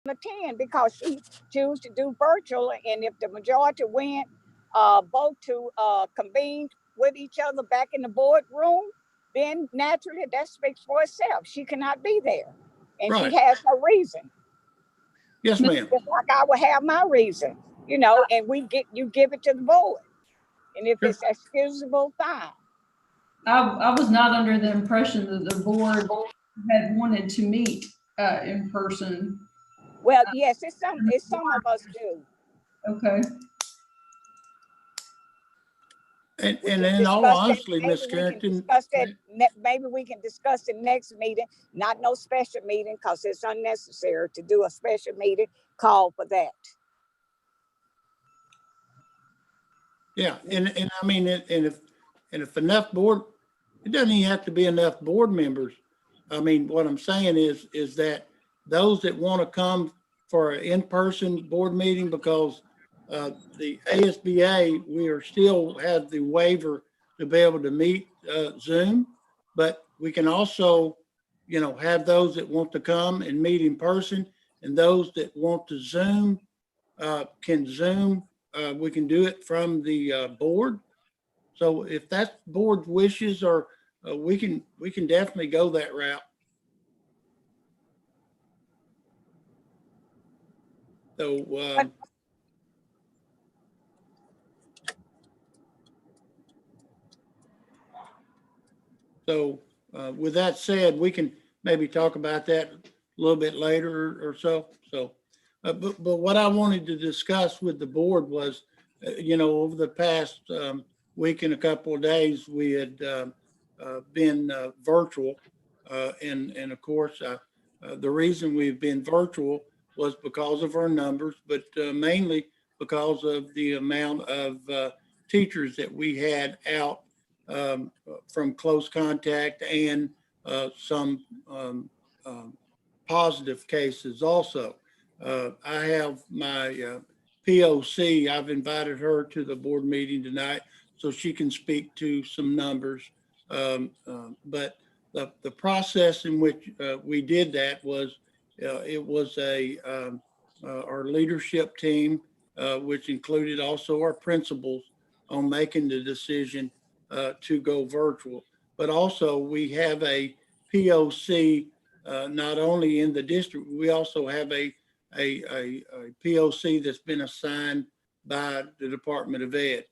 attend because she choose to do virtual. And if the majority went, vote to convene with each other back in the boardroom, then naturally that speaks for itself. She cannot be there, and she Right. has her reason. Yes, ma'am. Just like I would have my reason, and you give it to the board, and if Sure. it's excusable, fine. I was not under the impression that the board had wanted to meet in person. Well, yes, it's some of us do. Okay. And We and can in all discuss that. honesty, Miss Carrington, Maybe we can discuss the next meeting, not no special meeting, because it's unnecessary to do a special meeting call for that. yeah, and I mean, and if enough board, it doesn't even have to be enough board members. I mean, what I'm saying is that those that want to come for an in-person board meeting, because the ASBA, we are still have the waiver to be able to meet Zoom, but we can also, have those that want to come and meet in person, and those that want to Zoom can Zoom. We can do it from the board. So if that's board's wishes, or we can definitely go that route. So with that said, we can maybe talk about that a little bit later or so. But what I wanted to discuss with the board was, over the past week and a couple of days, we had been virtual. And of course, the reason we've been virtual was because of our numbers, but mainly because of the amount of teachers that we had out from close contact, and some positive cases also. I have my POC. I've invited her to the board meeting tonight so she can speak to some numbers. But the process in which we did that was, it was our leadership team, which included also our principals, on making the decision to go virtual. But also we have a POC, not only in the district, we also have a POC that's been assigned by the Department of Ed.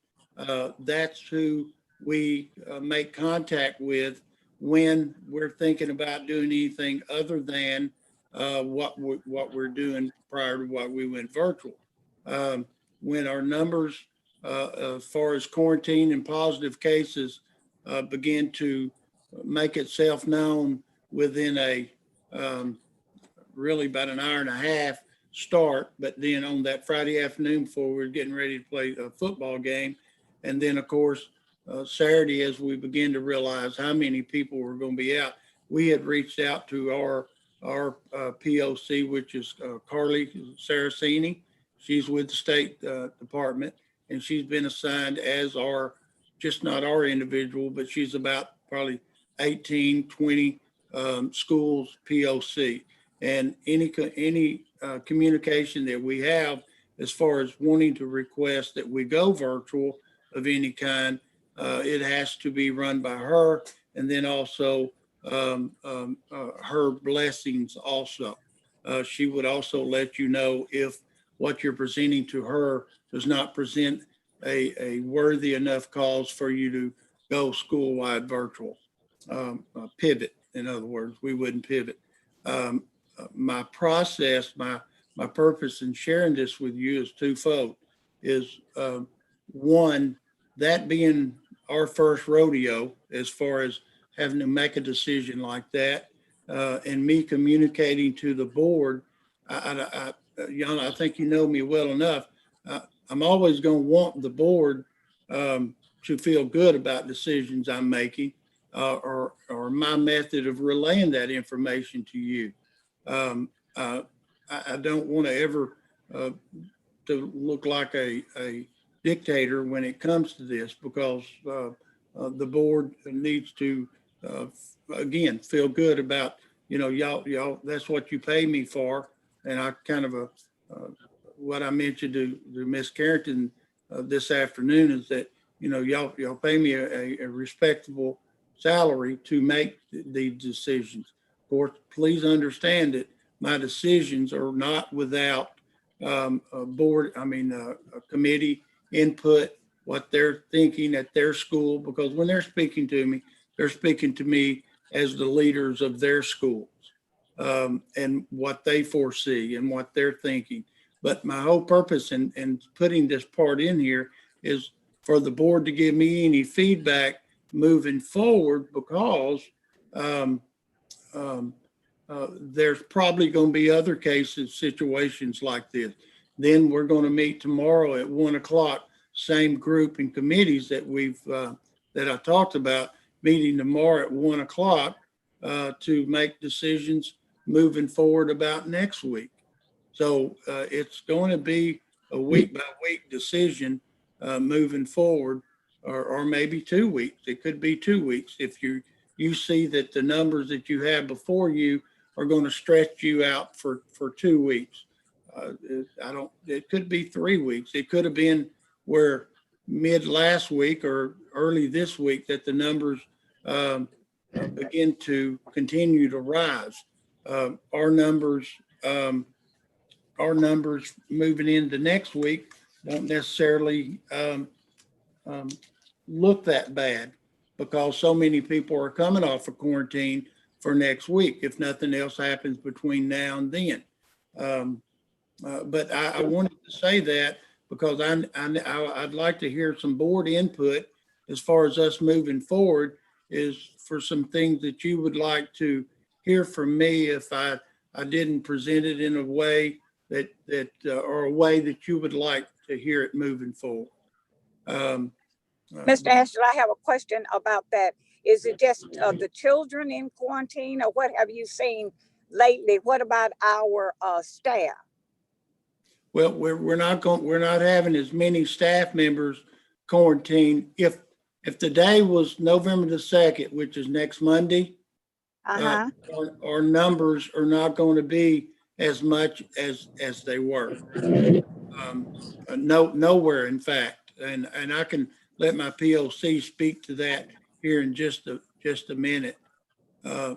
That's who we make contact with when we're thinking about doing anything other than what we're doing prior to what we went virtual. When our numbers, as far as quarantine and positive cases, begin to make itself known within a really about an hour and a half start, but then on that Friday afternoon before we're getting ready to play a football game, and then of course Saturday, as we begin to realize how many people were going to be out, we had reached out to our POC, which is Carly Saraceni. She's with the State Department, and she's been assigned as our, just not our individual, but she's about probably 18, 20 schools POC. And any communication that we have as far as wanting to request that we go virtual of any kind, it has to be run by her, and then also her blessings also. She would also let you know if what you're presenting to her does not present a worthy enough cause for you to go school-wide virtual. Pivot, in other words, we wouldn't pivot. My process, my purpose in sharing this with you is twofold. Is one, that being our first rodeo as far as having to make a decision like that, and me communicating to the board. I think you know me well enough. I'm always going to want the board to feel good about decisions I'm making, or my method of relaying that information to you. I don't want to ever to look like a dictator when it comes to this, because the board needs to again feel good about, y'all, that's what you pay me for, and I kind of what I mentioned to Miss Carrington this afternoon is that, y'all pay me a respectable salary to make these decisions. Of course, please understand that my decisions are not without a committee input, what they're thinking at their school, because when they're speaking to me, they're speaking to me as the leaders of their schools, and what they foresee and what they're thinking. But my whole purpose in putting this part in here is for the board to give me any feedback moving forward, because there's probably going to be other cases, situations like this. Then we're going to meet tomorrow at 1:00, same group and committees that that I talked about, meeting tomorrow at 1:00 to make decisions moving forward about next week. So it's going to be a week by week decision moving forward, or maybe 2 weeks. It could be 2 weeks if you see that the numbers that you have before you are going to stretch you out for 2 weeks. It could be 3 weeks. It could have been where mid last week or early this week that the numbers begin to continue to rise. Our numbers moving into next week don't necessarily look that bad, because so many people are coming off of quarantine for next week, if nothing else happens between now and then. But I wanted to say that because I'd like to hear some board input as far as us moving forward, is for some things that you would like to hear from me if I didn't present it in a way that or a way that you would like to hear it moving forward. Mr. Ashton, I have a question about that. Is it just the children in quarantine, or what have you seen lately? What about our staff? Well, we're not having as many staff members quarantined. If the day was November the 2nd, which is next Monday, our numbers are not going to be as much as they were. Nowhere, in fact, and I can let my POC speak to that here in just a minute. And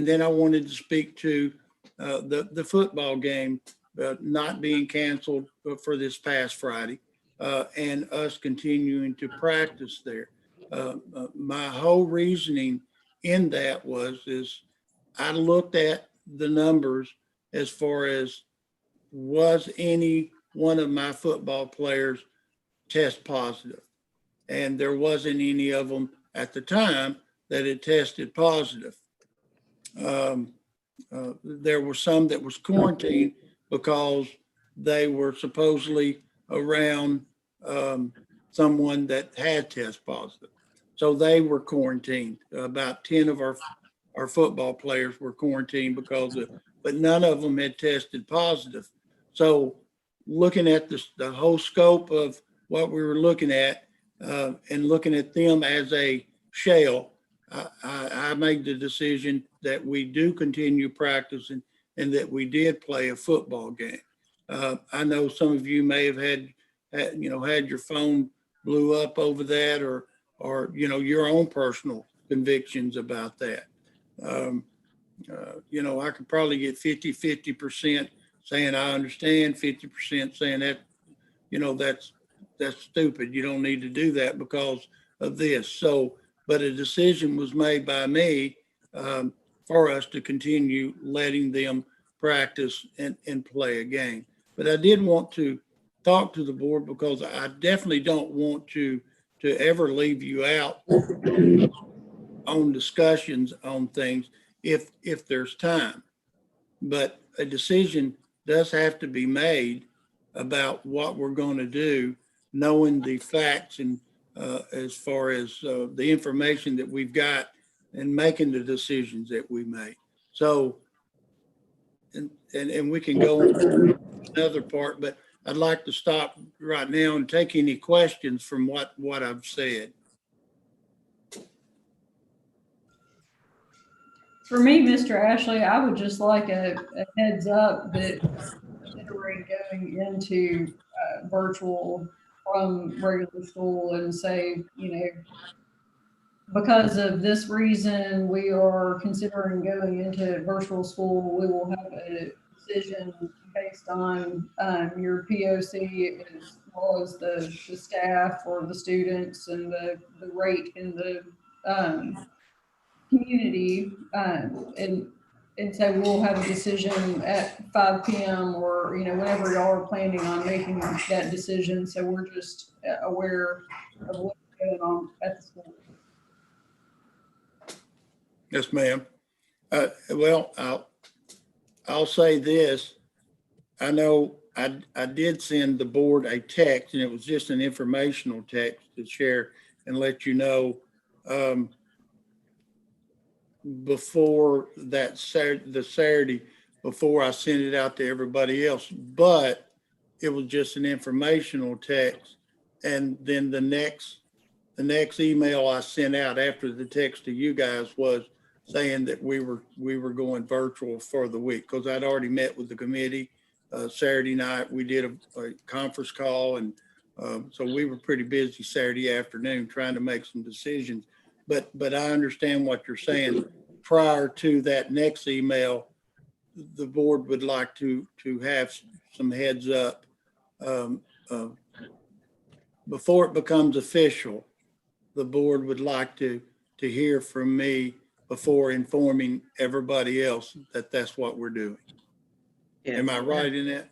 then I wanted to speak to the football game not being canceled for this past Friday, and us continuing to practice there. My whole reasoning in that is I looked at the numbers as far as, was any one of my football players test positive? And there wasn't any of them at the time that had tested positive. There were some that was quarantined because they were supposedly around someone that had test positive. So they were quarantined. About 10 of our football players were quarantined but none of them had tested positive. So looking at the whole scope of what we were looking at, and looking at them as a shell, I made the decision that we do continue practicing and that we did play a football game. I know some of you may have had your phone blew up over that, or your own personal convictions about that. I could probably get 50% saying I understand, 50% saying that, that's stupid. You don't need to do that because of this. So, but a decision was made by me for us to continue letting them practice and play a game. But I did want to talk to the board because I definitely don't want to ever leave you out on discussions on things if there's time. But a decision does have to be made about what we're going to do, knowing the facts and as far as the information that we've got and making the decisions that we make. So, and we can go on another part, but I'd like to stop right now and take any questions from what I've said. For me, Mr. Ashley, I would just like a heads up that considering going into virtual from regular school and say, because of this reason, we are considering going into virtual school. We will have a decision based on your POC as well as the staff or the students and the rate in the community. And so we'll have a decision at 5 p.m. or, whenever y'all are planning on making that decision. So we're just aware of what's going on at the school. Yes, ma'am. Well, I'll say this. I know I did send the board a text, and it was just an informational text to share and let you know before that the Saturday before I sent it out to everybody else. But it was just an informational text, and then the next email I sent out after the text to you guys was saying that we were going virtual for the week, because I'd already met with the committee Saturday night. We did a conference call, and so we were pretty busy Saturday afternoon trying to make some decisions. But I understand what you're saying. Prior to that next email, the board would like to have some heads up before it becomes official. The board would like to hear from me before informing everybody else that that's what we're doing. Yes. Am I right in that?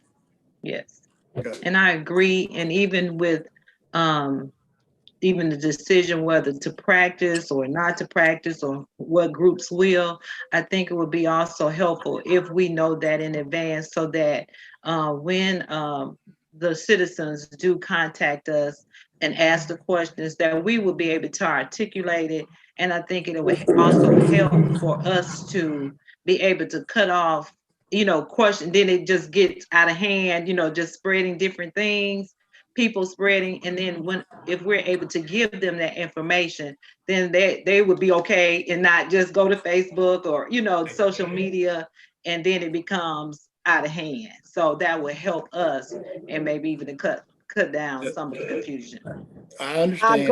Yes. Okay. And I agree. And even with even the decision whether to practice or not to practice or what groups will, I think it would be also helpful if we know that in advance, so that when the citizens do contact us and ask the questions, that we will be able to articulate it. And I think it would also help for us to be able to cut off, question, then it just gets out of hand, just spreading different things, people spreading. And then if we're able to give them that information, then they would be okay and not just go to Facebook or, social media, and then it becomes out of hand. So that would help us, and maybe even to cut down some of the confusion. I understand.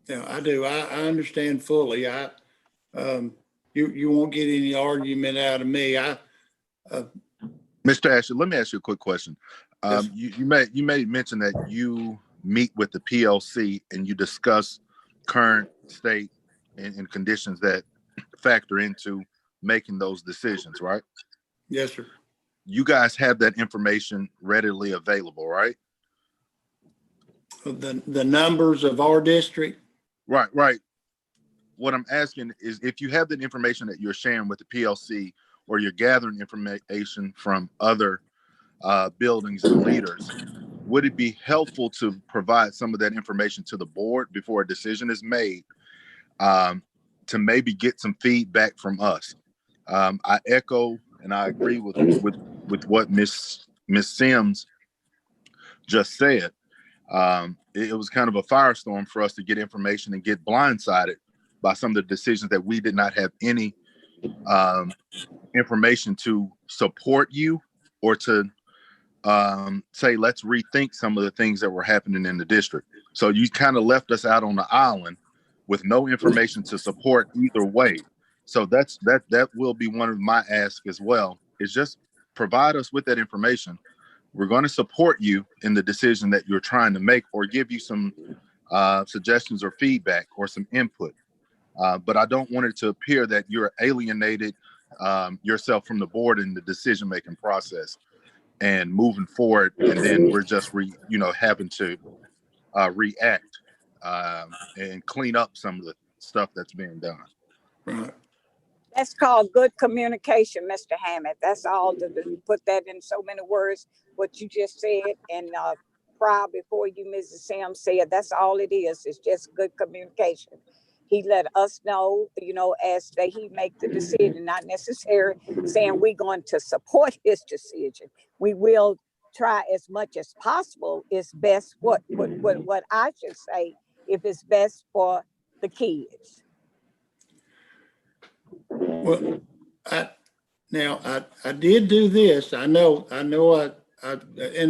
Yeah, I do. I understand fully. You won't get any argument out of me. Mr. Ashley, let me ask you a quick question. Yes. You made mention that you meet with the PLC and you discuss current state and conditions that factor into making those decisions, right? Yes, sir. You guys have that information readily available, right? The numbers of our district. Right. What I'm asking is, if you have that information that you're sharing with the PLC, or you're gathering information from other buildings and leaders, would it be helpful to provide some of that information to the board before a decision is made, to maybe get some feedback from us? I echo and I agree with what Miss Sims just said. It was kind of a firestorm for us to get information and get blindsided by some of the decisions that we did not have any information to support you, or to say, let's rethink some of the things that were happening in the district. So you kind of left us out on the island with no information to support either way. So that will be one of my asks as well, is just provide us with that information. We're going to support you in the decision that you're trying to make, or give you some suggestions or feedback or some input. But I don't want it to appear that you're alienated yourself from the board in the decision-making process and moving forward, and then we're just having to react and clean up some of the stuff that's being done. Right. That's called good communication, Mr. Hammond. That's all. To put that in so many words, what you just said, and prior before you, Mrs. Sims, said, that's all it is. It's just good communication. He let us know, as he make the decision, not necessarily saying we're going to support his decision. We will try as much as possible. It's best, what I should say, if it's best for the kids. Well, I did do this. I know, and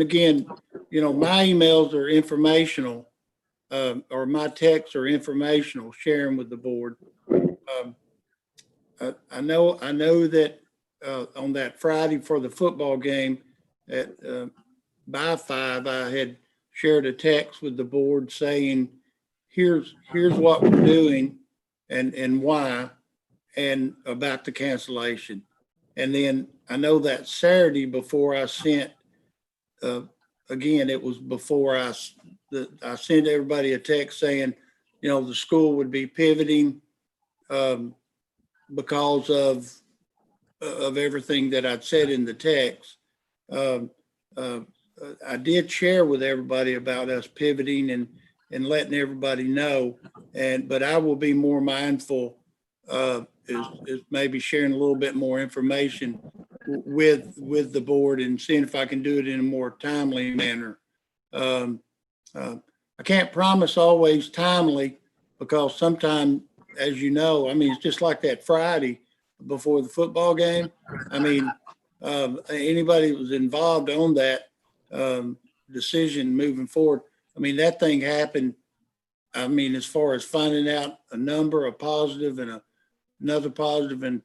again, my emails are informational, or my texts are informational, sharing with the board. I know that, on that Friday for the football game at, by 5, I had shared a text with the board saying, here's what we're doing and why, and about the cancellation. And then I know that Saturday before I sent, again, it was before I sent everybody a text saying, the school would be pivoting, because of everything that I'd said in the text. I did share with everybody about us pivoting and letting everybody know. But I will be more mindful, is maybe sharing a little bit more information with the board and seeing if I can do it in a more timely manner. I can't promise always timely, because sometimes, as you know, I mean, it's just like that Friday before the football game. I mean, anybody that was involved on that, decision moving forward, I mean, that thing happened. I mean, as far as finding out a number, a positive and another positive, and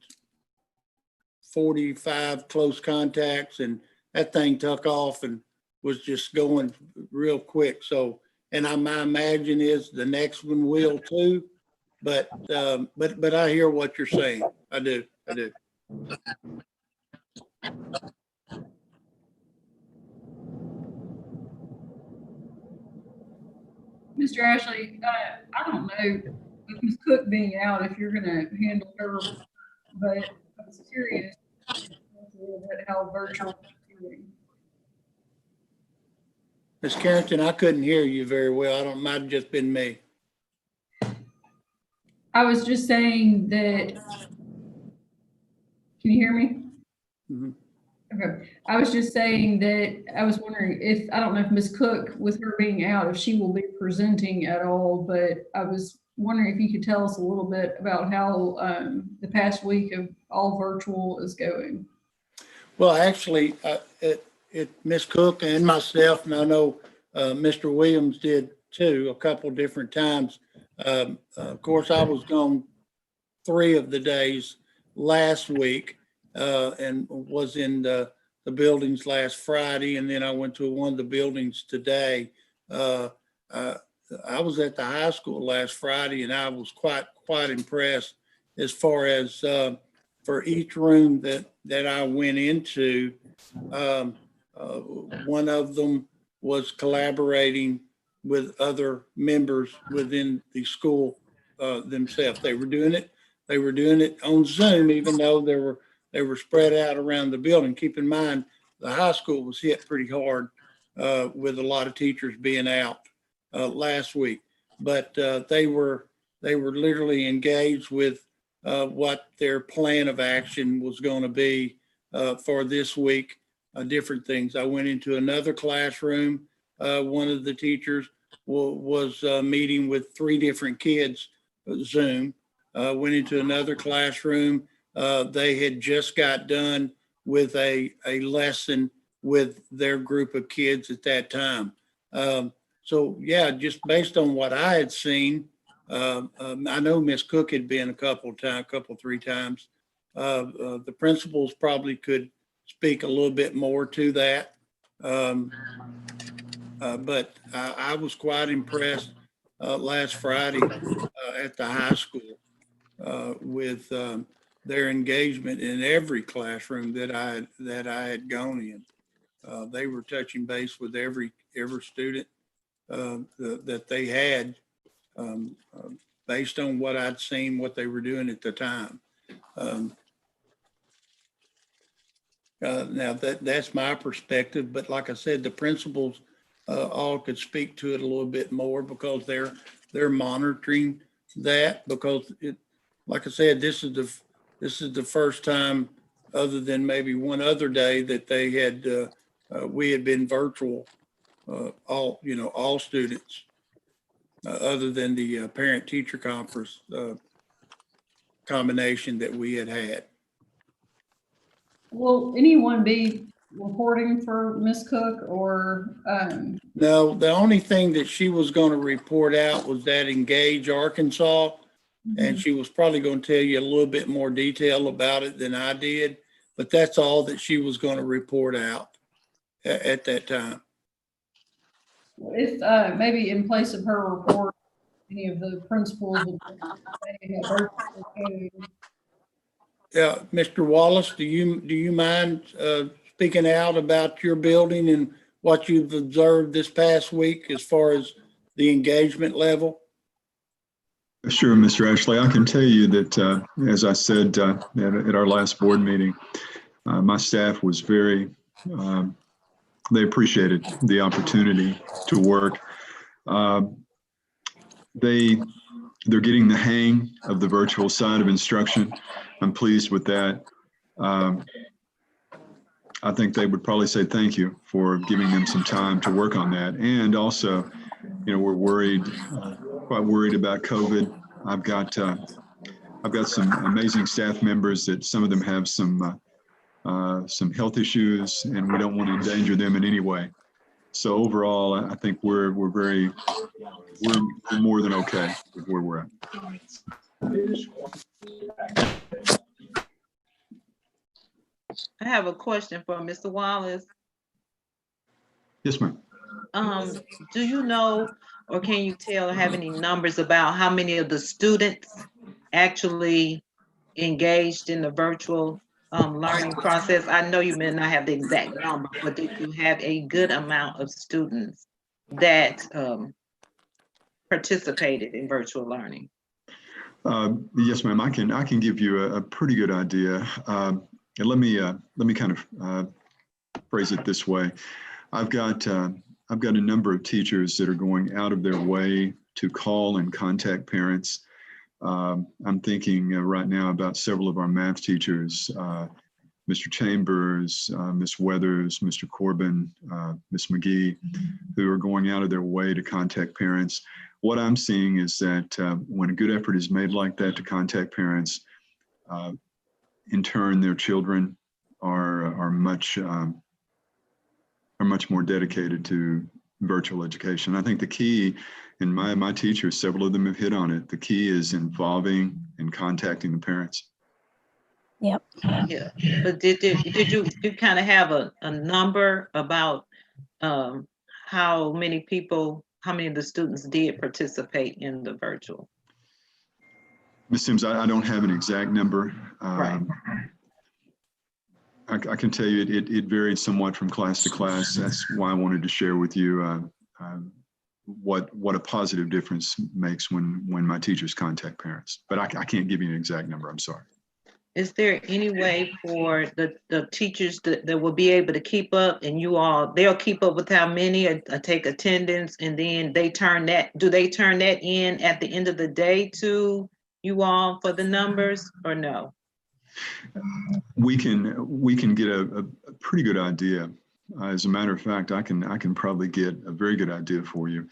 45 close contacts, and that thing took off and was just going real quick. So, and my imagine is the next one will too. But I hear what you're saying. I do. Mr. Ashley, I don't know with Ms. Cook being out, if you're gonna handle her, but I was curious a little bit how virtual is doing. Ms. Carrington, I couldn't hear you very well. I don't, might have just been me. I was just saying that, can you hear me? Mhm. Okay. I was just saying that I was wondering if, I don't know if Ms. Cook, with her being out, if she will be presenting at all, but I was wondering if you could tell us a little bit about how the past week of all virtual is going. Well, actually, Ms. Cook and myself, and I know Mr. Williams did too, a couple different times. Of course, I was gone 3 of the days last week, and was in the buildings last Friday, and then I went to one of the buildings today. I was at the high school last Friday, and I was quite impressed as far as, for each room that I went into. One of them was collaborating with other members within the school themselves. They were doing it on Zoom, even though they were spread out around the building. Keep in mind, the high school was hit pretty hard, with a lot of teachers being out last week. But they were literally engaged with what their plan of action was going to be for this week. Different things. I went into another classroom. One of the teachers was meeting with 3 different kids, Zoom. Went into another classroom. They had just got done with a lesson with their group of kids at that time. So yeah, just based on what I had seen, I know Miss Cook had been a couple, 3 times. The principals probably could speak a little bit more to that. But I was quite impressed last Friday at the high school with their engagement in every classroom that I had gone in. They were touching base with every student that they had, based on what I'd seen, what they were doing at the time. Now that's my perspective, but like I said, the principals all could speak to it a little bit more, because they're monitoring that, because like I said, this is the first time, other than maybe one other day, that they had we had been virtual, all students, other than the parent teacher conference. combination that we had had. Will anyone be reporting for Ms. Cook or, No, the only thing that she was going to report out was that Engage Arkansas, and she was probably going to tell you a little bit more detail about it than I did, but that's all that she was going to report out at that time. if, maybe in place of her report, any of the principals would say how virtual is going? Yeah, Mr. Wallace, do you mind speaking out about your building and what you've observed this past week as far as the engagement level? Sure, Mr. Ashley. I can tell you that, as I said at our last board meeting, my staff was very, they appreciated the opportunity to work. They're getting the hang of the virtual side of instruction. I'm pleased with that. I think they would probably say thank you for giving them some time to work on that. And also, you know, we're worried, quite worried about COVID. I've got some amazing staff members that some of them have some health issues, and we don't want to endanger them in any way. So overall, I think we're more than okay with where we're at. I have a question for Mr. Wallace. Yes, ma'am. Do you know, or can you tell, or have any numbers about how many of the students actually engaged in the virtual learning process? I know you may not have the exact number, but did you have a good amount of students that participated in virtual learning? Yes, ma'am. I can give you a pretty good idea. And let me kind of phrase it this way. I've got a number of teachers that are going out of their way to call and contact parents. I'm thinking right now about several of our math teachers, Mr. Chambers, Ms. Weathers, Mr. Corbin, Ms. McGee, who are going out of their way to contact parents. What I'm seeing is that when a good effort is made like that to contact parents, in turn, their children are much more dedicated to virtual education. I think the key, and my teachers, several of them have hit on it, the key is involving and contacting the parents. Yep. Yeah, but did you kind of have a number about how many of the students did participate in the virtual? Ms. Sims, I don't have an exact number. Right. I can tell you it varied somewhat from class to class. That's why I wanted to share with you what a positive difference makes when my teachers contact parents. But I can't give you an exact number. I'm sorry. Is there any way for the teachers that will be able to keep up, and they'll keep up with how many or take attendance, and then do they turn that in at the end of the day to you all for the numbers, or no? We can get a pretty good idea. As a matter of fact, I can probably get a very good idea for you.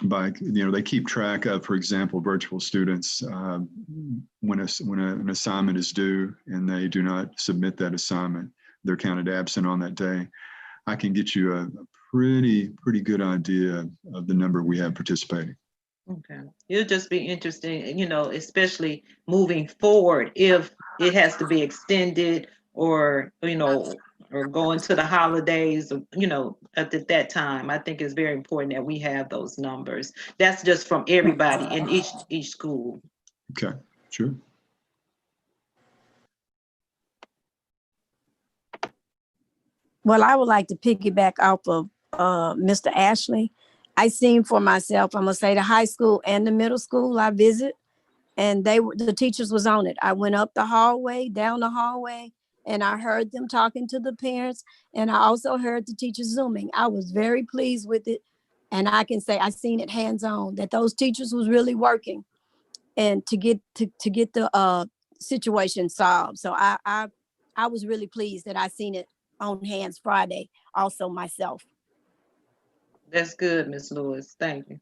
By, they keep track of, for example, virtual students, when an assignment is due and they do not submit that assignment, they're counted absent on that day. I can get you a pretty good idea of the number we have participating. Okay, it'll just be interesting, especially moving forward, if it has to be extended or go into the holidays, at that time. I think it's very important that we have those numbers. That's just from everybody in each school. Okay, sure. Well, I would like to piggyback off of Mr. Ashley. I seen for myself, I'm gonna say the high school and the middle school I visit, and the teachers was on it. I went up the hallway, down the hallway, and I heard them talking to the parents, and I also heard the teachers Zooming. I was very pleased with it, and I can say I seen it hands-on, that those teachers was really working and to get the situation solved. So I was really pleased that I seen it on hands Friday also myself. That's good, Ms. Lewis. Thank you.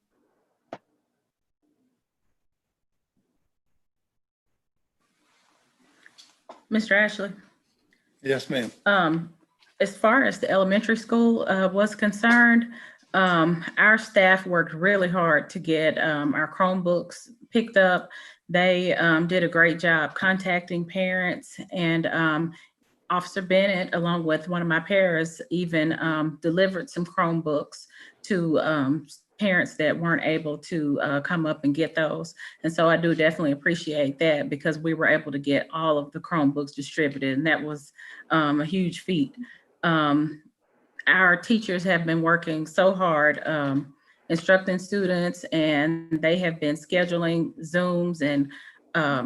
Mr. Ashley, Yes, ma'am. as far as the elementary school was concerned, our staff worked really hard to get our Chromebooks picked up. They did a great job contacting parents, and Officer Bennett, along with one of my paras, even delivered some Chromebooks to parents that weren't able to come up and get those. And so I do definitely appreciate that, because we were able to get all of the Chromebooks distributed, and that was a huge feat. Our teachers have been working so hard instructing students, and they have been scheduling Zooms and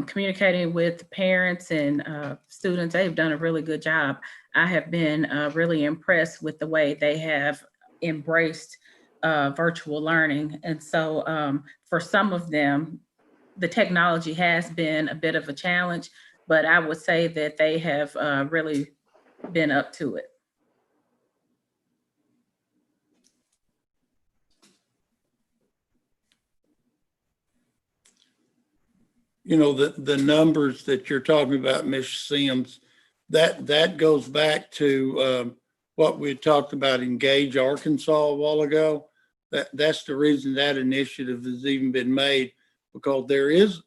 communicating with parents and students. They've done a really good job. I have been really impressed with the way they have embraced virtual learning. And so for some of them, the technology has been a bit of a challenge, but I would say that they have really been up to it. You know, the numbers that you're talking about, Ms. Sims, that goes back to what we talked about, Engage Arkansas a while ago. That's the reason that initiative has even been made, because there is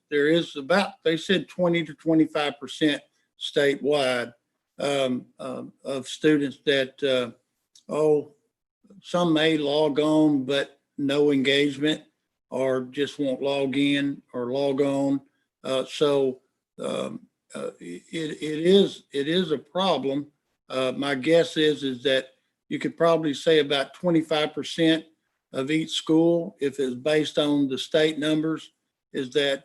about, they said 20 to 25% statewide of students that, some may log on, but no engagement, or just won't log in or log on. It is a problem. My guess is that you could probably say about 25% of each school, if it's based on the state numbers, is that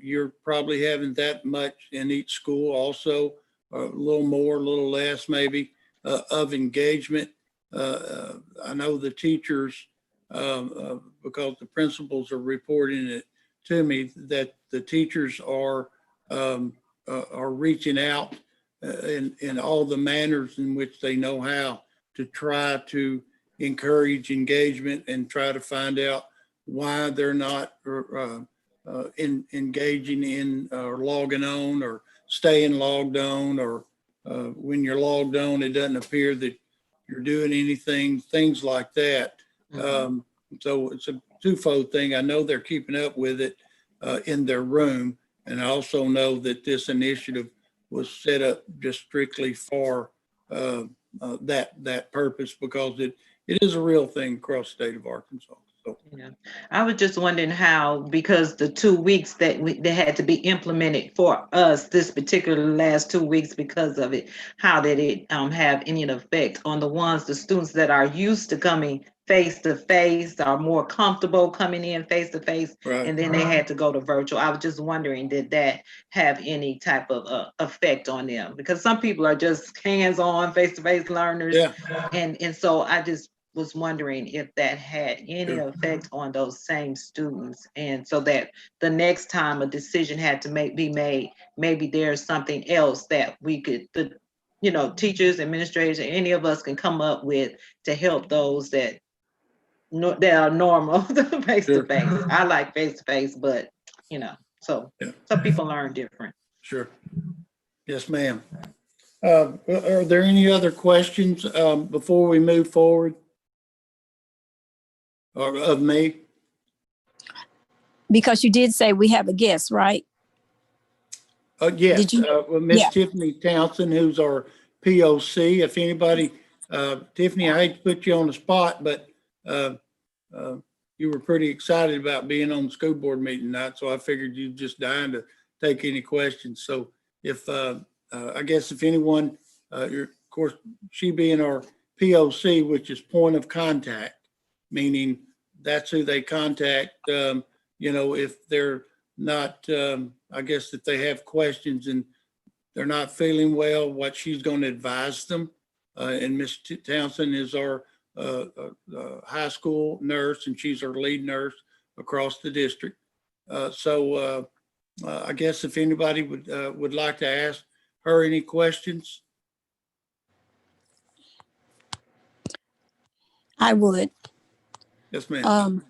you're probably having that much in each school. Also, a little more, a little less, maybe of engagement. I know the teachers, because the principals are reporting it to me, that the teachers are reaching out in all the manners in which they know how to try to encourage engagement and try to find out why they're not engaging in or logging on or staying logged on, or when you're logged on, it doesn't appear that you're doing anything, things like that. Mm-hmm. So it's a twofold thing. I know they're keeping up with it in their room. And I also know that this initiative was set up just strictly for that purpose, because it is a real thing across the state of Arkansas. So, yeah, I was just wondering how, because the 2 weeks that they had to be implemented for us, this particular last 2 weeks, because of it, how did it have any effect on the students that are used to coming face to face, are more comfortable coming in face to face, and then they had to go to virtual? I was just wondering, did that have any type of effect on them? Because some people are just hands-on, face-to-face learners, and so I just was wondering if that had any effect on those same students, and so that the next time a decision had to be made, maybe there's something else that we could, teachers, administrators, any of us can come up with to help those that are normal face to face. I like face to face, but so some people learn different. Sure. Yes, ma'am. Are there any other questions before we move forward? Or of me? Because you did say we have a guest, right? Yes, Miss Tiffany Townsend, who's our POC. If anybody, Tiffany, I hate to put you on the spot, but you were pretty excited about being on the school board meeting night, so I figured you'd just dying to take any questions. So if, I guess if anyone, of course, she being our POC, which is point of contact, meaning that's who they contact, if they're not, I guess if they have questions and they're not feeling well, what she's going to advise them. And Ms. Townsend is our high school nurse, and she's our lead nurse across the district. So I guess if anybody would like to ask her any questions. I would. Yes, ma'am.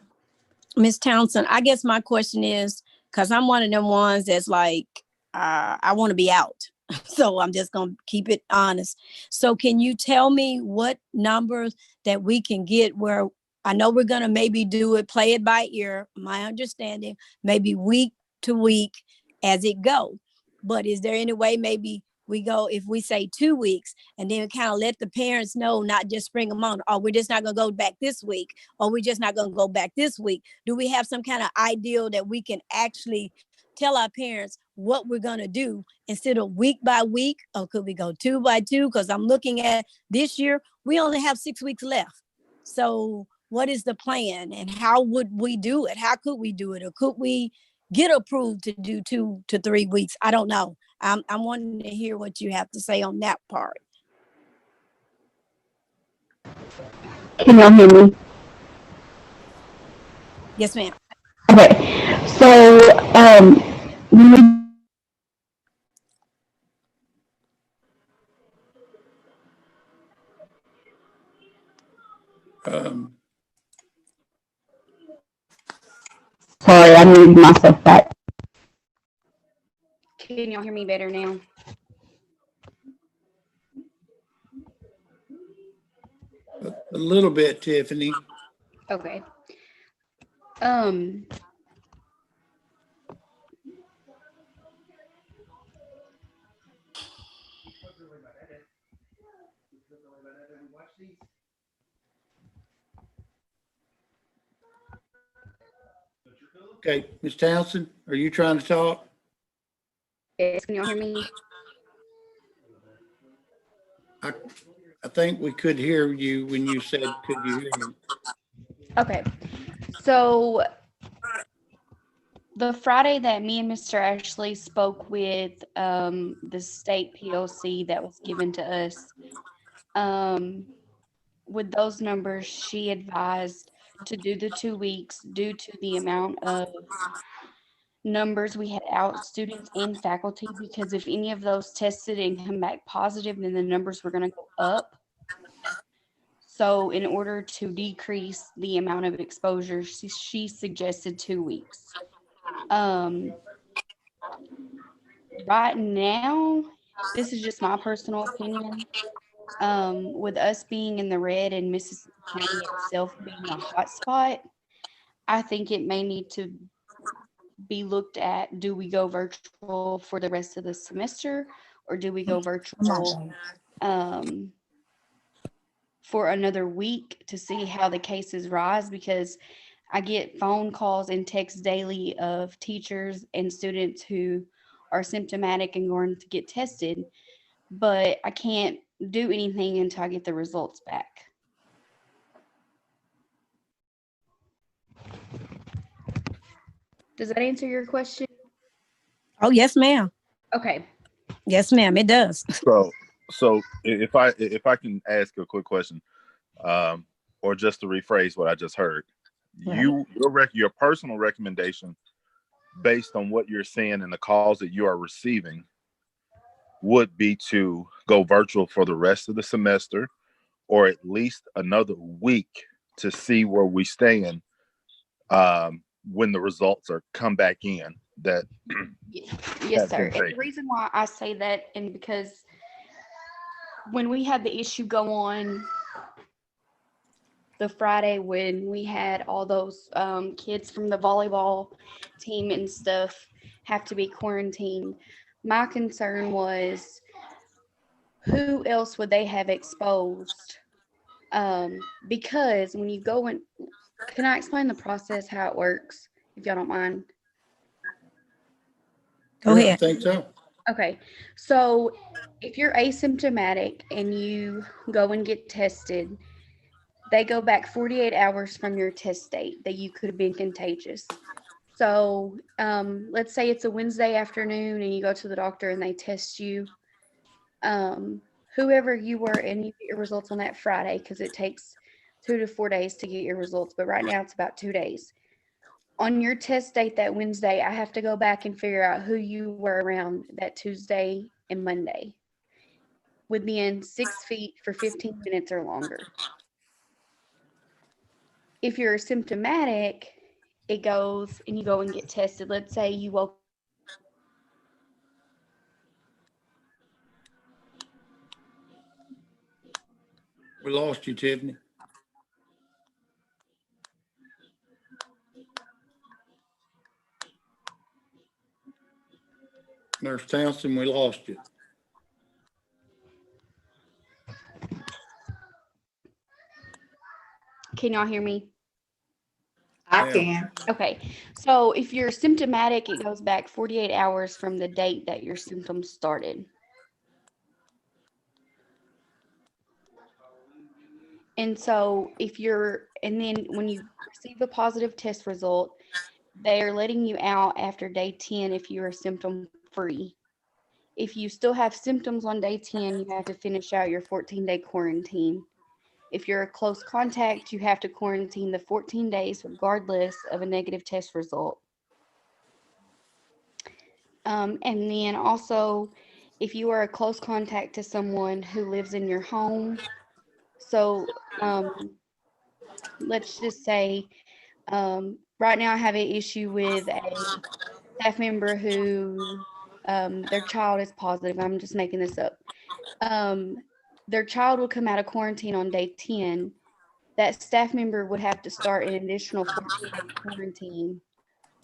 Ms. Townsend, I guess my question is, because I'm one of them ones that's like, I want to be out. So I'm just going to keep it honest. So can you tell me what numbers that we can get where I know we're going to maybe do it, play it by ear, my understanding, maybe week to week as it go. But is there any way maybe we go, if we say 2 weeks, and then kind of let the parents know, not just spring them on, or we're just not going to go back this week, or we're just not going to go back this week? Do we have some kind of ideal that we can actually tell our parents what we're going to do instead of week by week? Or could we go 2 by 2? Because I'm looking at this year, we only have 6 weeks left. So what is the plan, and how would we do it? How could we do it? Or could we get approved to do 2 to 3 weeks? I don't know. I'm wanting to hear what you have to say on that part. Can y'all hear me? Yes, ma'am. Okay. So, when we sorry, I muted myself back. Can y'all hear me better now? A little bit, Tiffany. Okay. Okay, Ms. Townsend, are you trying to talk? Yes, can y'all hear me? I think we could hear you when you said, could you hear me? Okay. So the Friday that me and Mr. Ashley spoke with the state POC that was given to us, with those numbers, she advised to do the 2 weeks due to the amount of numbers we had out, students and faculty, because if any of those tested and come back positive, then the numbers were going to go up. So in order to decrease the amount of exposure, she suggested 2 weeks. Right now, this is just my personal opinion. With us being in the red and Mississippi County itself being a hot spot, I think it may need to be looked at. Do we go virtual for the rest of the semester, or do we go virtual for another week to see how the cases rise? Because I get phone calls and texts daily of teachers and students who are symptomatic and going to get tested, but I can't do anything until I get the results back. Does that answer your question? Oh, yes, ma'am. Okay. Yes, ma'am, it does. So if I can ask a quick question, or just to rephrase what I just heard, Right. your personal recommendation based on what you're seeing and the calls that you are receiving would be to go virtual for the rest of the semester, or at least another week to see where we stand when the results are come back in. That Yes, sir. And the reason why I say that, and because when we had the issue go on the Friday when we had all those kids from the volleyball team and stuff have to be quarantined, my concern was who else would they have exposed? Because when you go in, can I explain the process, how it works, if y'all don't mind? Go I ahead. think so. Okay, so if you're asymptomatic and you go and get tested, they go back 48 hours from your test date that you could have been contagious. So let's say it's a Wednesday afternoon and you go to the doctor and they test you. Whoever you were, and you get your results on that Friday, because it takes 2 to 4 days to get your results, but right now it's about 2 days. On your test date that Wednesday, I have to go back and figure out who you were around that Tuesday and Monday within 6 feet for 15 minutes or longer. If you're symptomatic, it goes and you go and get tested. Let's say you woke We lost you, Tiffany. Nurse Townsend, we lost you. Can y'all hear me? I Yeah. can. Okay, so if you're symptomatic, it goes back 48 hours from the date that your symptoms started. And so and then when you receive a positive test result, they are letting you out after day 10 if you are symptom free. If you still have symptoms on day 10, you have to finish out your 14-day quarantine. If you're a close contact, you have to quarantine the 14 days regardless of a negative test result. And then also, if you are a close contact to someone who lives in your home, so let's just say right now I have an issue with a staff member who their child is positive. I'm just making this up. Their child will come out of quarantine on day 10. That staff member would have to start an additional 14-day quarantine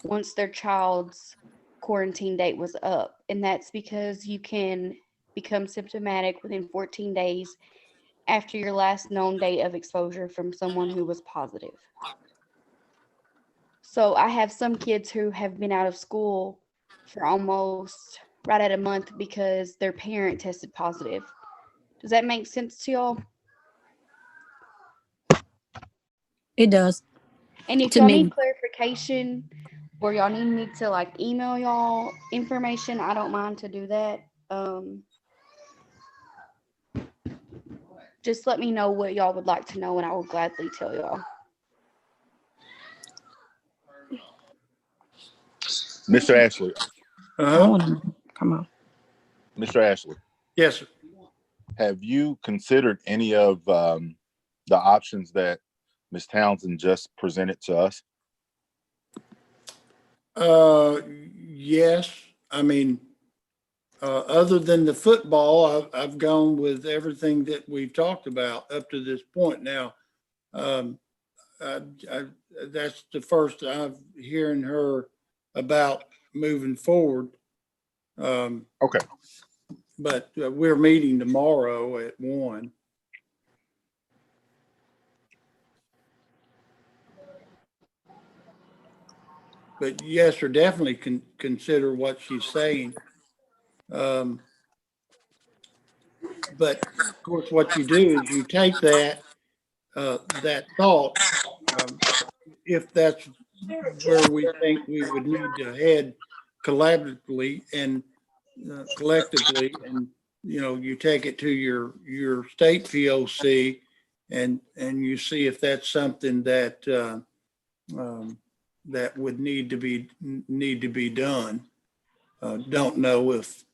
once their child's quarantine date was up. And that's because you can become symptomatic within 14 days after your last known date of exposure from someone who was positive. So I have some kids who have been out of school for almost right at a month because their parent tested positive. Does that make sense to y'all? It does. And if To y'all me. need clarification or y'all need me to like email y'all information, I don't mind to do that. Just let me know what y'all would like to know and I will gladly tell y'all. Mr. Ashley, Come on. Mr. Ashley, Yes, sir. have you considered any of the options that Ms. Townsend just presented to us? Yes. I mean, other than the football, I've gone with everything that we've talked about up to this point. Now, that's the first I'm hearing her about moving forward. Okay. But we're meeting tomorrow at 1. But yes, or definitely consider what she's saying. But of course, what you do is you take that thought, if that's where we think we would need to head collaboratively and collectively, and you take it to your state POC, and you see if that's something that that would need to be done. Don't know if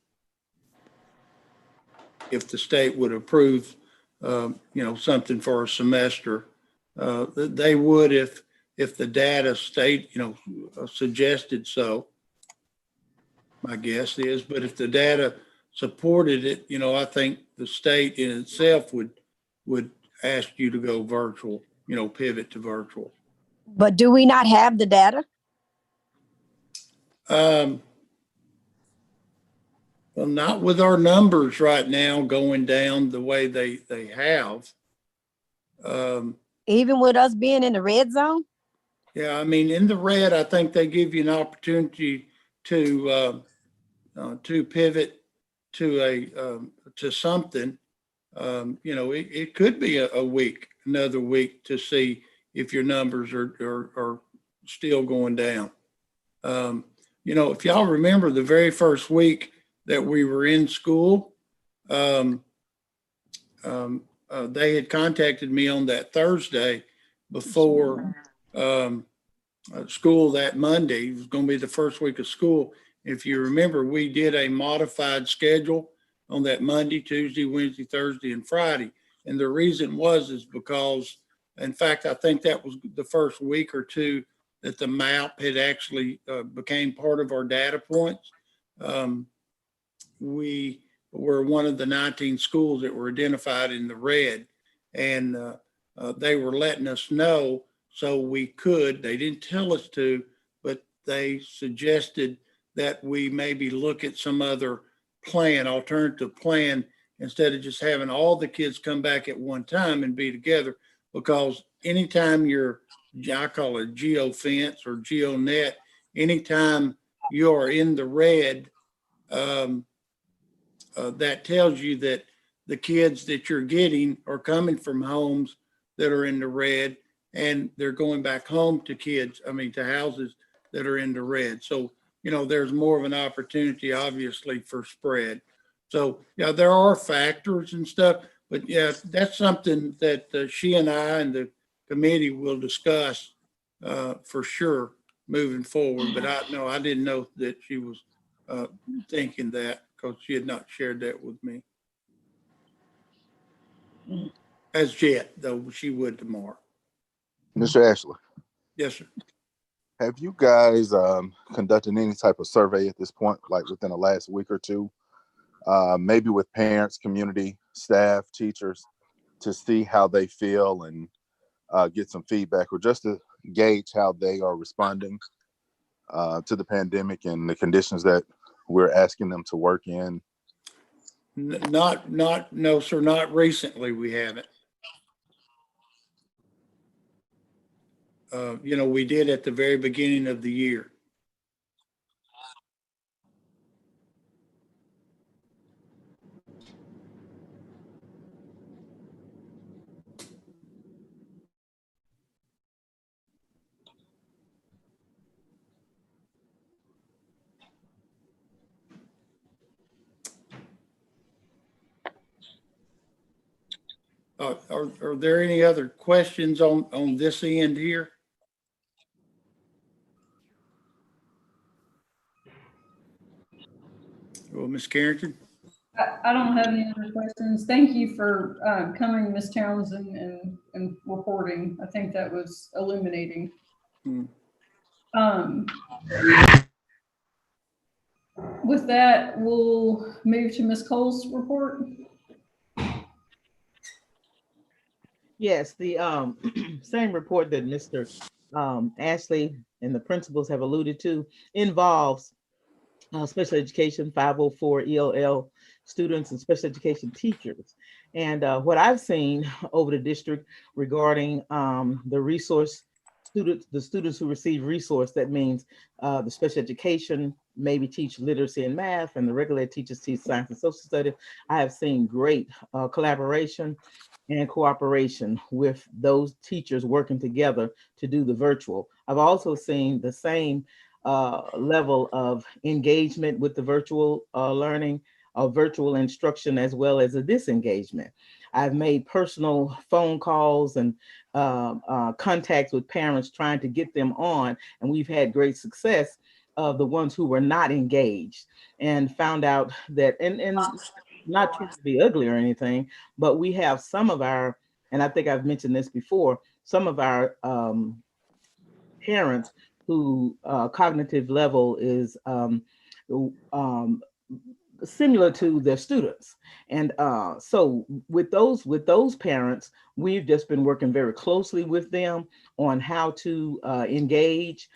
the state would approve, something for a semester. They would if the data suggested so. My guess is, but if the data supported it, I think the state in itself would ask you to go virtual, pivot to virtual. But do we not have the data? Well, not with our numbers right now going down the way they have. Even with us being in the red zone? Yeah, I mean, in the red, I think they give you an opportunity to pivot to something. It could be a week, another week, to see if your numbers are still going down. If y'all remember the very first week that we were in school, they had contacted me on that Thursday before school that Monday. It was going to be the first week of school. If you remember, we did a modified schedule on that Monday, Tuesday, Wednesday, Thursday, and Friday. And the reason is because, in fact, I think that was the first week or two that the map had actually became part of our data points. We were one of the 19 schools that were identified in the red. and they were letting us know so we could. They didn't tell us to, but they suggested that we maybe look at some other plan, alternative plan, instead of just having all the kids come back at one time and be together. Because anytime you're, I call it geofence or geonet, anytime you are in the red, that tells you that the kids that you're getting are coming from homes that are in the red, and they're going back home to to houses that are in the red. So, there's more of an opportunity, obviously, for spread. So, yeah, there are factors and stuff, but yeah, that's something that she and I and the committee will discuss for sure moving forward. But I didn't know that she was thinking that, because she had not shared that with me as yet, though she would tomorrow. Mr. Ashley, Yes, sir. have you guys conducted any type of survey at this point, like within the last week or two, maybe with parents, community, staff, teachers, to see how they feel and get some feedback, or just to gauge how they are responding to the pandemic and the conditions that we're asking them to work in? No, sir, not recently. We haven't. We did at the very beginning of the year. Are there any other questions on this end here? Well, Ms. Carrington? I don't have any other questions. Thank you for coming, Ms. Townsend, and reporting. I think that was illuminating. With that, we'll move to Ms. Cole's report. Yes, the same report that Mr. Ashley and the principals have alluded to involves special education 504 ELL students and special education teachers. And what I've seen over the district regarding the resource students, the students who receive resource, that means the special education maybe teach literacy and math, and the regular teachers teach science and social studies. I have seen great collaboration and cooperation with those teachers working together to do the virtual. I've also seen the same level of engagement with the virtual learning, virtual instruction, as well as a disengagement. I've made personal phone calls and contacts with parents trying to get them on, and we've had great success of the ones who were not engaged, and found out that, and not trying to be ugly or anything, but we have some of our, and I think I've mentioned this before, some of our parents who cognitive level is similar to their students. And so with those parents, we've just been working very closely with them on how to engage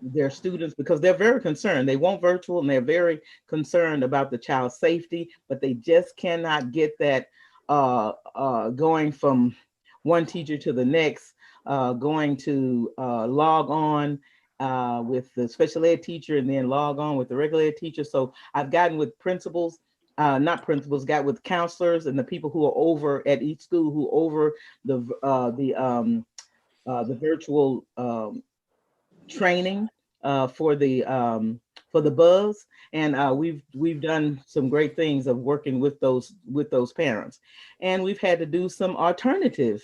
their students, because they're very concerned. They want virtual and they're very concerned about the child's safety, but they just cannot get that going from one teacher to the next, going to log on with the special ed teacher and then log on with the regular ed teacher. So I've gotten with principals, not principals, got with counselors and the people who are over at each school who over the virtual training for the buzz, and we've done some great things of working with those parents, and we've had to do some alternative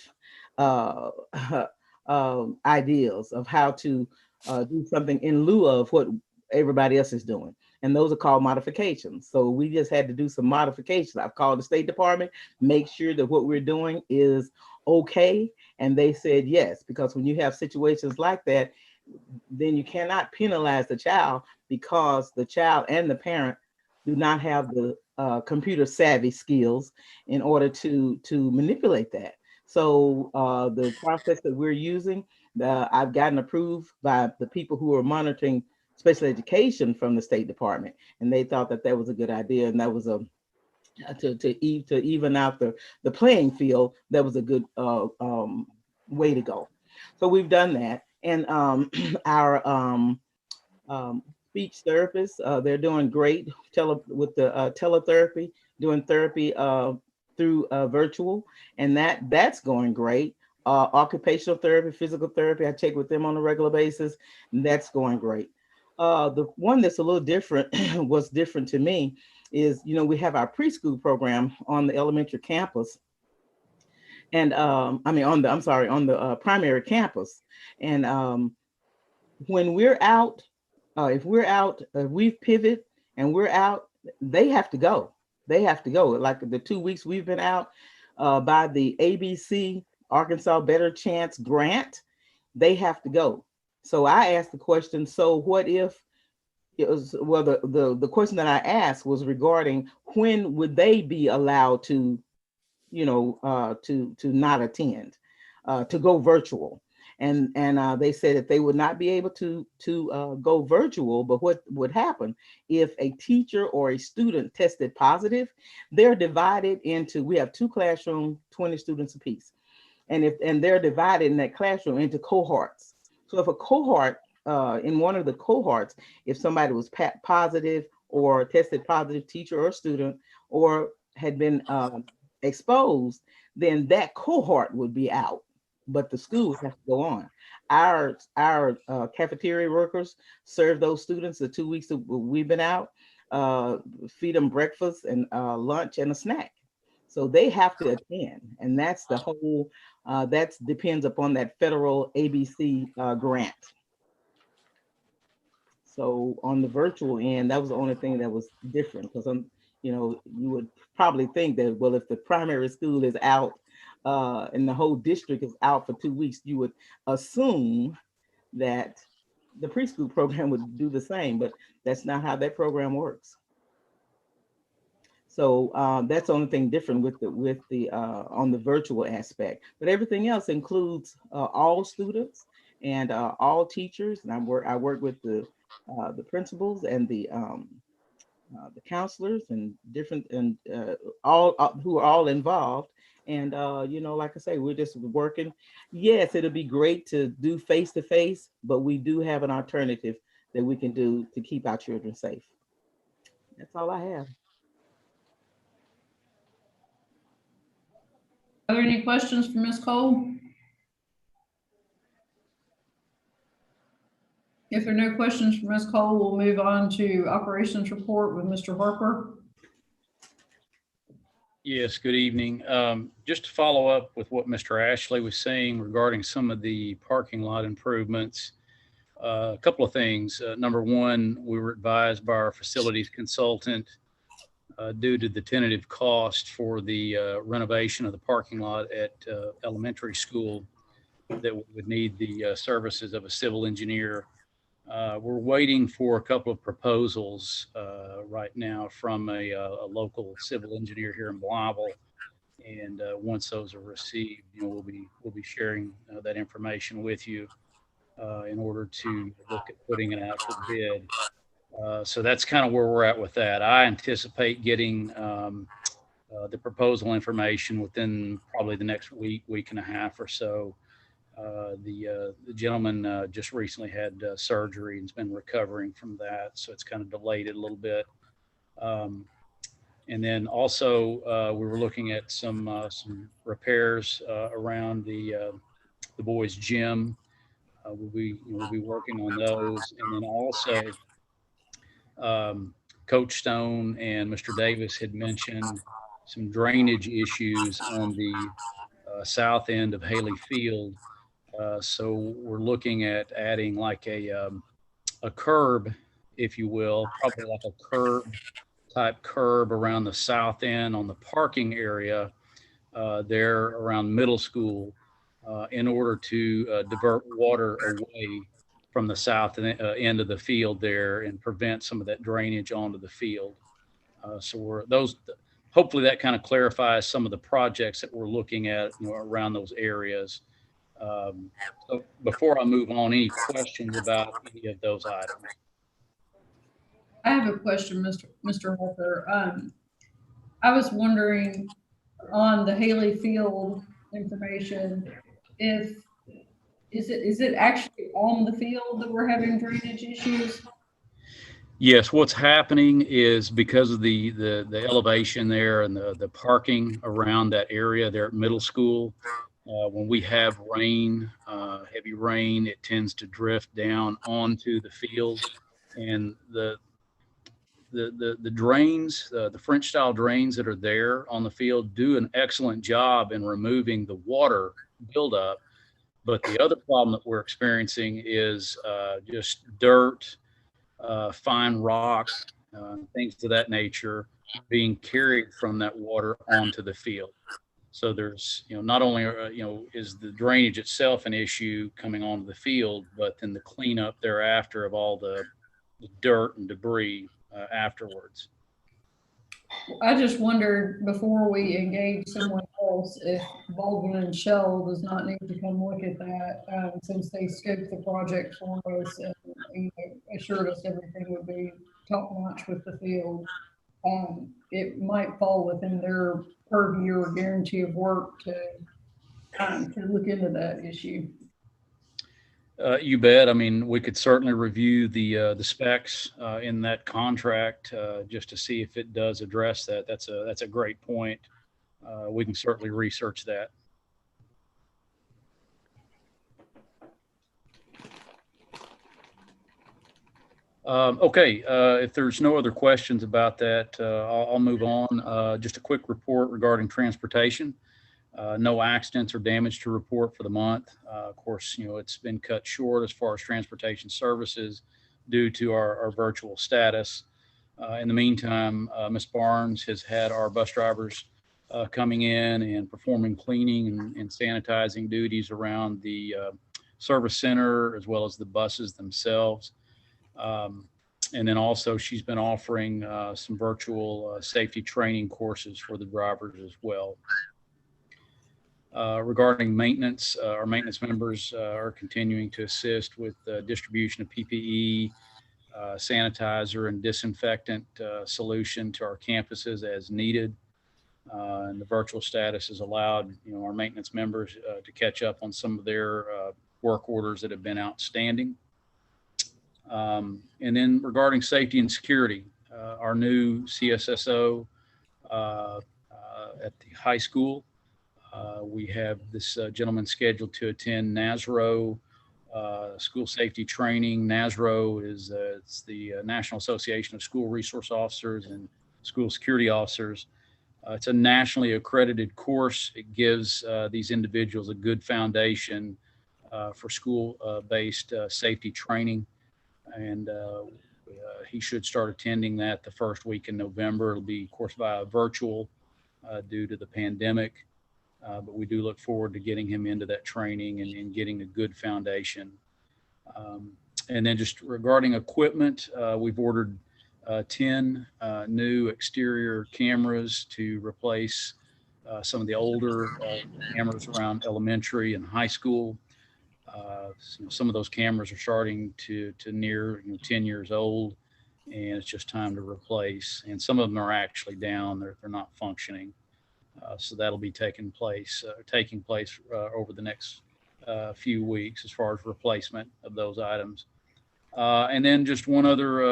ideas of how to do something in lieu of what everybody else is doing. And those are called modifications. So we just had to do some modifications. I've called the State Department, make sure that what we're doing is okay. And they said yes, because when you have situations like that, then you cannot penalize the child because the child and the parent do not have the computer savvy skills in order to manipulate that. So the process that we're using, I've gotten approved by the people who are monitoring special education from the State Department, and they thought that that was a good idea, and that was a to even out the playing field. That was a good way to go. So we've done that, and our speech therapists, they're doing great with the teletherapy, doing therapy through virtual, and that's going great. Occupational therapy, physical therapy, I check with them on a regular basis, and that's going great. The one that's a little different, what's different to me is, we have our preschool program on the elementary campus, and I mean on the primary campus, and when we're out, if we're out, we've pivot and we're out, they have to go. They have to go. Like the 2 weeks we've been out by the ABC Arkansas Better Chance grant, they have to go. So I asked the question, so what if it was, well, the question that I asked was regarding when would they be allowed to, to not attend, to go virtual. And they said that they would not be able to go virtual, but what would happen if a teacher or a student tested positive? They're divided into, we have 2 classrooms, 20 students apiece, and they're divided in that classroom into cohorts. So if a cohort, in one of the cohorts, if somebody was positive or tested positive, teacher or student, or had been exposed, then that cohort would be out, but the school has to go on. Our cafeteria workers serve those students the 2 weeks that we've been out, feed them breakfast and lunch and a snack. So they have to attend, and that's the whole, that depends upon that federal ABC grant. So on the virtual end, that was the only thing that was different, because you would probably think that, well, if the primary school is out and the whole district is out for 2 weeks, you would assume that the preschool program would do the same, but that's not how that program works. So that's the only thing different with the on the virtual aspect, but everything else includes all students and all teachers. And I work with the principals and the counselors and different, and all who are all involved. And like I say, we're just working. Yes, it'll be great to do face-to-face, but we do have an alternative that we can do to keep our children safe. That's all I have. Are there any questions for Ms. Cole? If there are no questions for Ms. Cole, we'll move on to operations report with Mr. Harper. Yes, good evening. Just to follow up with what Mr. Ashley was saying regarding some of the parking lot improvements, a couple of things. Number one, we were advised by our facilities consultant due to the tentative cost for the renovation of the parking lot at elementary school that we would need the services of a civil engineer. We're waiting for a couple of proposals right now from a local civil engineer here in Blytheville, and once those are received, we'll be sharing that information with you in order to look at putting it out for bid. So that's kind of where we're at with that. I anticipate getting the proposal information within probably the next week and a half or so. The gentleman just recently had surgery and has been recovering from that, so it's kind of delayed it a little bit. And then also we were looking at some repairs around the boys' gym. We'll be working on those, and then also Coach Stone and Mr. Davis had mentioned some drainage issues on the south end of Haley Field. So we're looking at adding like a curb, if you will, probably like a curb around the south end on the parking area there around middle school in order to divert water away from the south end of the field there and prevent some of that drainage onto the field. Hopefully that kind of clarifies some of the projects that we're looking at, around those areas. So before I move on, any questions about any of those items? I have a question, Mr. Harper. I was wondering on the Haley Field information, is it actually on the field that we're having drainage issues? Yes, what's happening is because of the elevation there and the parking around that area there at middle school, when we have rain, heavy rain, it tends to drift down onto the field, and the drains, the French style drains that are there on the field do an excellent job in removing the water buildup. But the other problem that we're experiencing is just dirt, fine rocks, things of that nature being carried from that water onto the field. So there's, not only, is the drainage itself an issue coming onto the field, but then the cleanup thereafter of all the dirt and debris afterwards. I just wondered before we engage someone else if Baldwin and Shell does not need to come look at that since they scoped the project for us and assured us everything would be top notch with the field. It might fall within their purview or guarantee of work to look into that issue. You bet. I mean, we could certainly review the specs in that contract just to see if it does address that. That's a great point. We can certainly research that. Okay, if there's no other questions about that, I'll move on. Just a quick report regarding transportation. No accidents or damage to report for the month. Of course, it's been cut short as far as transportation services due to our virtual status. In the meantime, Ms. Barnes has had our bus drivers coming in and performing cleaning and sanitizing duties around the service center as well as the buses themselves. And then also she's been offering some virtual safety training courses for the drivers as well. Regarding maintenance, our maintenance members are continuing to assist with distribution of PPE, sanitizer, and disinfectant solution to our campuses as needed. And the virtual status has allowed our maintenance members to catch up on some of their work orders that have been outstanding. And then regarding safety and security, our new CSSO at the high school. We have this gentleman scheduled to attend NASRO school safety training. NASRO is it's the National Association of School Resource Officers and School Security Officers. It's a nationally accredited course. It gives these individuals a good foundation for school-based safety training. And he should start attending that the first week in November. It'll be, of course, via virtual due to the pandemic. But we do look forward to getting him into that training and getting a good foundation. And then just regarding equipment, we've ordered 10 new exterior cameras to replace some of the older cameras around elementary and high school. Some of those cameras are starting to near 10 years old, and it's just time to replace. And some of them are actually down; they're not functioning. So that'll be taking place over the next few weeks as far as replacement of those items. And then just one other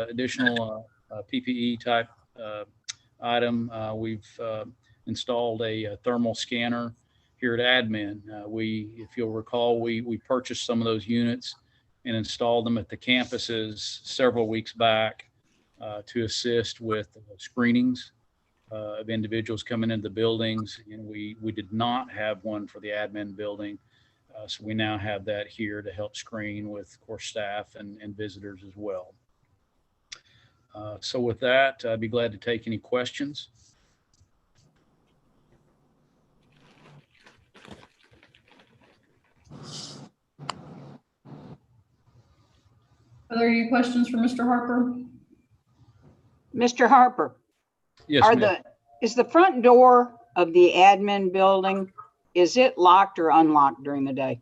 additional PPE type item. We've installed a thermal scanner here at admin. If you'll recall, we purchased some of those units and installed them at the campuses several weeks back to assist with screenings of individuals coming into the buildings. And we did not have one for the admin building. So we now have that here to help screen with, of course, staff and visitors as well. So with that, I'd be glad to take any questions. Are there any questions for Mr. Harper? Mr. Harper, Yes, Are ma'am. is the front door of the admin building, is it locked or unlocked during the day?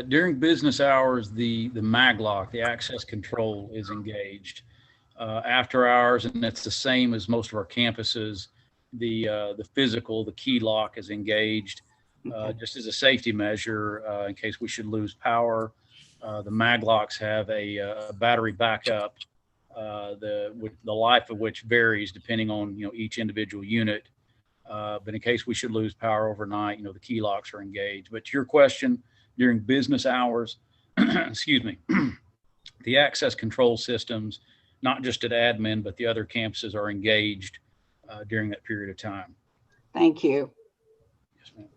During business hours, the maglock, the access control, is engaged. After hours, and that's the same as most of our campuses, the physical, the key lock is engaged, just as a safety measure in case we should lose power. The maglocks have a battery backup, the life of which varies depending on each individual unit. But in case we should lose power overnight, the key locks are engaged. But to your question, during business hours, excuse me, the access control systems, not just at admin, but the other campuses, are engaged during that period of time. Thank you. Yes, ma'am.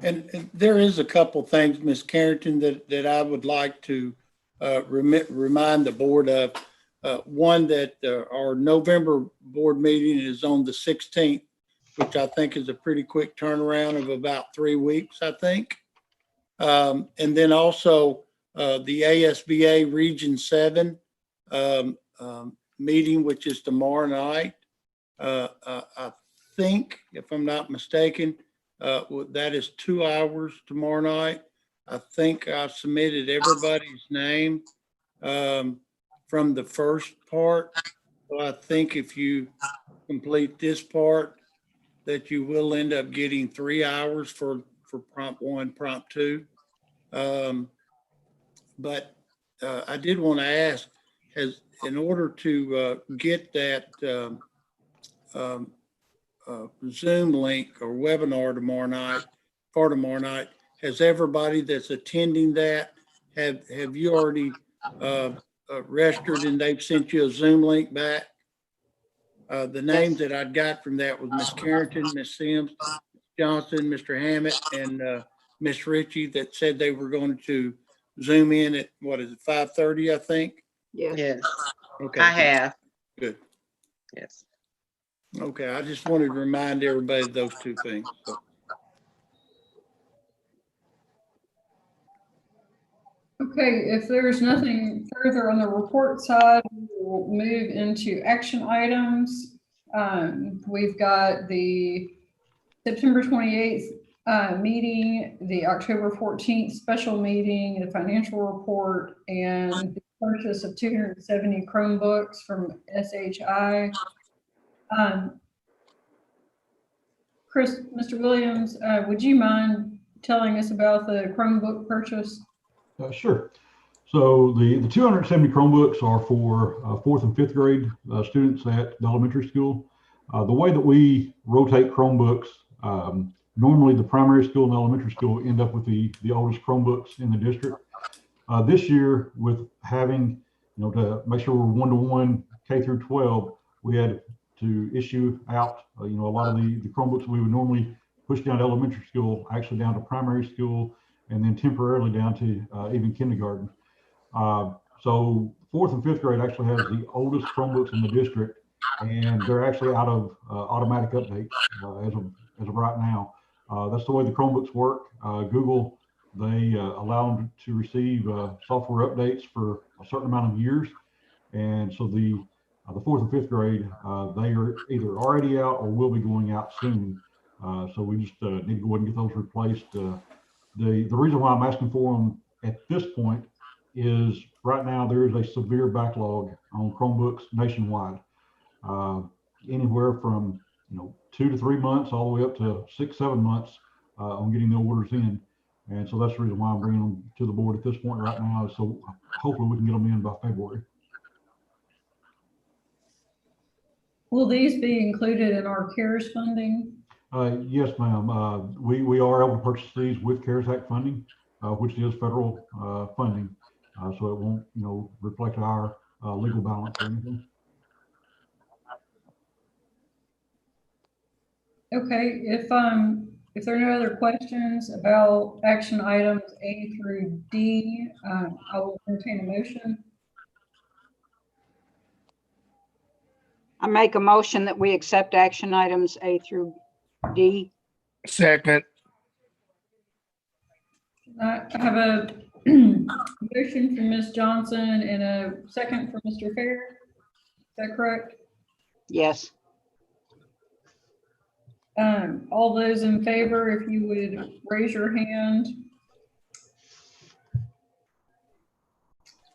And there is a couple things, Ms. Carrington, that I would like to remind the board of. One, that our November board meeting is on the 16th, which I think is a pretty quick turnaround of about 3 weeks, I think. And then also the ASBA Region 7 meeting, which is tomorrow night. I think, if I'm not mistaken, that is 2 hours tomorrow night. I think I've submitted everybody's name from the first part. So I think if you complete this part, that you will end up getting 3 hours for prompt 1, prompt 2. But I did want to ask, in order to get that Zoom link or webinar tomorrow night, has everybody that's attending that, have you already registered and they've sent you a Zoom link back? The names that I'd got from that was Miss Carrington, Miss Sims, Johnson, Mr. Hammett, and Miss Ritchie, that said they were going to Zoom in at, what is it, 5:30, I think? Yes, Okay. I have. Good. Yes. Okay, I just wanted to remind everybody of those two things. So. Okay, if there's nothing further on the report side, we'll move into action items. We've got the September 28th meeting, the October 14th special meeting, the financial report, and the purchase of 270 Chromebooks from SHI. Chris, Mr. Williams, would you mind telling us about the Chromebook purchase? Sure. So the 270 Chromebooks are for 4th and 5th grade students at the elementary school. The way that we rotate Chromebooks, normally the primary school and the elementary school end up with the oldest Chromebooks in the district. This year, with having, to make sure we're one-to-one K through 12, we had to issue out, a lot of the Chromebooks we would normally push down to elementary school, actually down to primary school, and then temporarily down to even kindergarten. So 4th and 5th grade actually has the oldest Chromebooks in the district, and they're actually out of automatic updates as of right now. That's the way the Chromebooks work. Google, they allow them to receive software updates for a certain amount of years, and so the 4th and 5th grade, they are either already out or will be going out soon. So we just need to go ahead and get those replaced. The reason why I'm asking for them at this point is right now there is a severe backlog on Chromebooks nationwide, anywhere from 2 to 3 months all the way up to 6-7 months on getting the orders in. And so that's the reason why I'm bringing them to the board at this point right now. So hopefully we can get them in by February. Will these be included in our CARES funding? Yes, ma'am. We are able to purchase these with CARES Act funding, which is federal funding. So it won't, reflect our legal balance or anything. Okay, if there are no other questions about action items A through D, I will entertain a motion. I make a motion that we accept action items A through D. Second. I have a Motion from Ms. Johnson and a second from Mr. Fair. Is that correct? Yes. All those in favor, if you would raise your hand.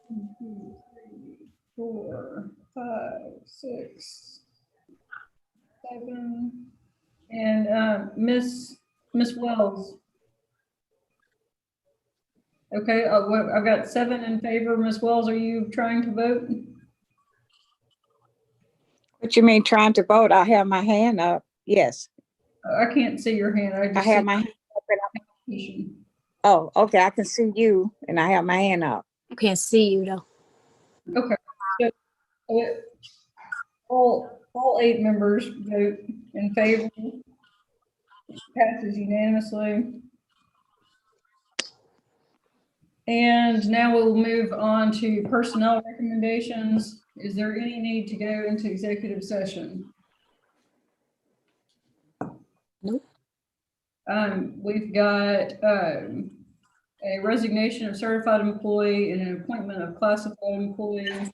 1, 2, 3, 4, 5, 6, 7, and Miss Wells. Okay, I've got 7 in favor. Miss Wells, are you trying to vote? What you mean trying to vote? I have my hand up. Yes. I can't see your hand. I I just have see my hand up. application. Oh, okay. I can see you and I have my hand up. I can't see you though. Okay. So, all 8 members vote in favor. Passes unanimously. And now we'll move on to personnel recommendations. Is there any need to go into executive session? Nope. We've got a resignation of certified employee and an appointment of classified employee.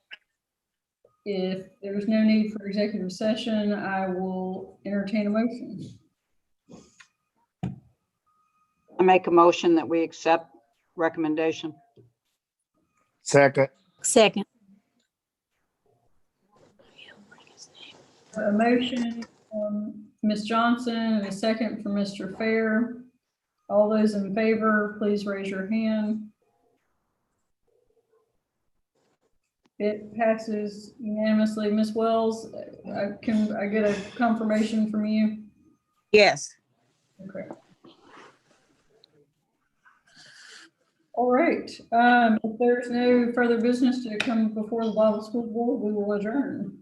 If there's no need for executive session, I will entertain a motion. I make a motion that we accept recommendation. Second. Second. A motion from Ms. Johnson and a second from Mr. Fair. All those in favor, please raise your hand. It passes unanimously. Ms. Wells, can I get a confirmation from you? Yes. Okay. All right. If there's no further business to come before the Blytheville School Board, we will adjourn.